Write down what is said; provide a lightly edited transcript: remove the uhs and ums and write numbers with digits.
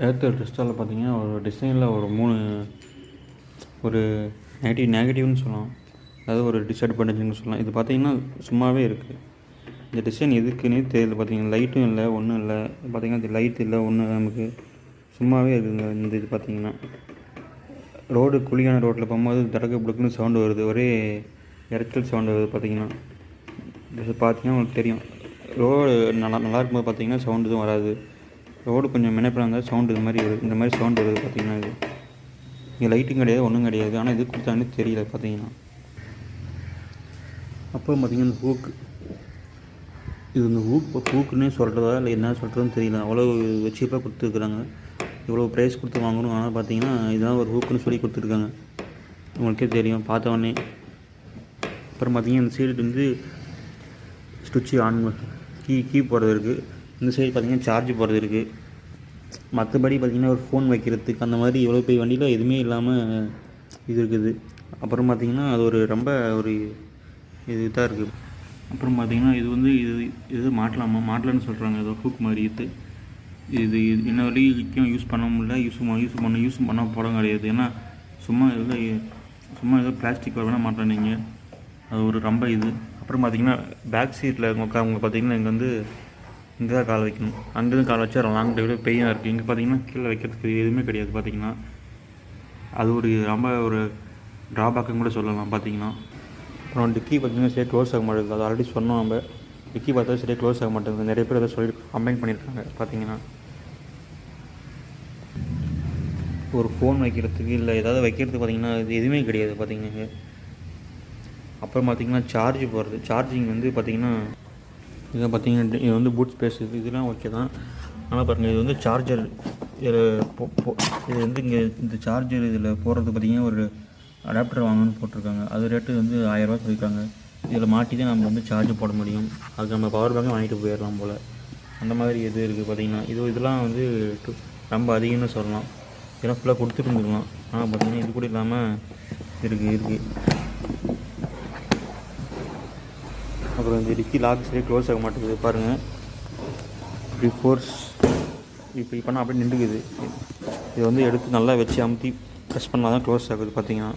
Airtel ரெஸ்டாரில் பார்த்தீங்கன்னா ஒரு டிசைனில் ஒரு 3 ஒரு நெகட்டிவ்னு சொல்லலாம். அதாவது ஒரு டிஸ்அட்வான்டேஜ்னு சொல்லலாம். இது பார்த்தீங்கன்னா சும்மாவே இருக்குது. இந்த டிசைன் எதுக்குன்னே தெரியல. பார்த்தீங்கன்னா லைட்டும் இல்லை, ஒன்றும் இல்லை. பார்த்தீங்கன்னா இது லைட் இல்லை, ஒன்றும் நமக்கு சும்மாவே இருக்குதுங்க. இந்த இது பார்த்தீங்கன்னா குழியான ரோட்டில் போகும்போது தடக்கு புடுக்குன்னு சவுண்டு வருது. ஒரே இரைச்சல் சவுண்டு வருது. பார்த்தீங்கன்னா இது பார்த்தீங்கன்னா உங்களுக்கு தெரியும். ரோடு நல்லா இருக்கும்போது பார்த்தீங்கன்னா சவுண்டு எதுவும் வராது. ரோடு கொஞ்சம் மெனப்படாக இருந்தால் சவுண்டு இந்த மாதிரி சவுண்டு வருது. பார்த்தீங்கன்னா இது இங்கே லைட்டும் கிடையாது, ஒன்றும் கிடையாது. ஆனால் இது கொடுத்தாங்கன்னு தெரியல. பார்த்தீங்கன்னா அப்புறம் பார்த்தீங்கன்னா இந்த ஹூக்குன்னே சொல்கிறதா இல்லை என்ன சொல்கிறதுன்னு தெரியல. அவ்வளோ சீப்பாக கொடுத்துருக்குறாங்க. இவ்வளோ ப்ரைஸ் கொடுத்து வாங்கணும். ஆனால் பார்த்தீங்கன்னா இதெல்லாம் ஒரு ஹூக்குன்னு சொல்லி கொடுத்துருக்காங்க. உங்களுக்கே தெரியும் பார்த்தோன்னே. அப்புறம் பார்த்தீங்கன்னா இந்த சைடு வந்து ஸ்விட்ச்சு ஆன் கீ போடுறது இருக்குது. இந்த சைடு பார்த்தீங்கன்னா சார்ஜ் போடுறது இருக்குது. மற்றபடி பார்த்திங்கன்னா ஒரு ஃபோன் வைக்கிறதுக்கு அந்த மாதிரி எவ்வளோ பெரிய வண்டியில் எதுவுமே இல்லாமல் இது இருக்குது. அப்புறம் பார்த்திங்கன்னா அது ஒரு ரொம்ப ஒரு இதாக இருக்குது. அப்புறம் பார்த்திங்கன்னா இது வந்து இது மாட்டலான்னு சொல்கிறாங்க. ஏதோ ஹூக் மாதிரி இது என்ன வரைக்கும் யூஸ் பண்ண முடியல. யூஸ் பண்ண போட கிடையாது. ஏன்னா சும்மா ஏதோ பிளாஸ்டிக் வேணால் மாட்டேனீங்க. அது ஒரு ரொம்ப இது. அப்புறம் பார்த்திங்கன்னா பேக் சீட்டில் அவங்க பார்த்திங்கன்னா இங்கே வந்து இங்கே தான் கால் வைக்கணும். அங்கேருந்து கால் வச்சா லாங் டிரைவில் பெயினாக இருக்குது. இங்கே பார்த்தீங்கன்னா கீழே வைக்கிறதுக்கு எதுவுமே கிடையாது. பார்த்தீங்கன்னா அது ஒரு ரொம்ப ஒரு ட்ராபேக்குன்னு கூட சொல்லலாம். பார்த்தீங்கன்னா அப்புறம் டிக்கி பார்த்தீங்கன்னா சரியாக க்ளோஸ் ஆக மாட்டேங்குது. அது ஆல்ரெடி சொன்னோம். நம்ம டிக்கி பார்த்தா சரியாக க்ளோஸ் ஆக மாட்டேங்குது. நிறைய பேர் அதை சொல்லி கம்ப்ளைண்ட் பண்ணியிருக்காங்க. பார்த்தீங்கன்னா ஒரு ஃபோன் வைக்கிறதுக்கு இல்லை ஏதாவது வைக்கிறதுக்கு பார்த்தீங்கன்னா இது எதுவுமே கிடையாது. பார்த்தீங்கன்னா அப்புறம் பார்த்தீங்கன்னா சார்ஜிங் வந்து பார்த்தீங்கன்னா இதை பார்த்தீங்கன்னா இது வந்து பூட் ஸ்பேஸ் இதெல்லாம் ஓகே தான். ஆனால் பாருங்கள், இது வந்து சார்ஜர். இது வந்து இங்கே இந்த சார்ஜர் இதில் போடுறது பார்த்திங்கன்னா ஒரு அடாப்டர் வாங்கணும்னு போட்டிருக்காங்க. அது ரேட்டு வந்து 1000 ரூபா சொல்லியிருக்காங்க. இதில் மாட்டி தான் நம்ம வந்து சார்ஜ் போட முடியும். அதுக்கு நம்ம பவர் பேங்க் வாங்கிட்டு போயிடலாம் போல். அந்த மாதிரி இது இருக்குது. பார்த்திங்கன்னா இதெல்லாம் வந்து ரொம்ப அதிகம்னு சொல்லலாம். இதெல்லாம் ஃபுல்லாக கொடுத்துட்டு இருந்துக்கலாம். ஆனால் பார்த்திங்கன்னா இது கூட இல்லாமல் இருக்குது. அப்புறம் இந்த டிக்கி லாக் சரி க்ளோஸ் ஆக மாட்டேங்குது. பாருங்கள், இப்போ நான் அப்படியே நின்றுக்குது. இதை வந்து எடுத்து நல்லா வச்சு அமுத்தி ப்ரெஸ் பண்ணால் தான் க்ளோஸ் ஆகுது. பார்த்தீங்கன்னா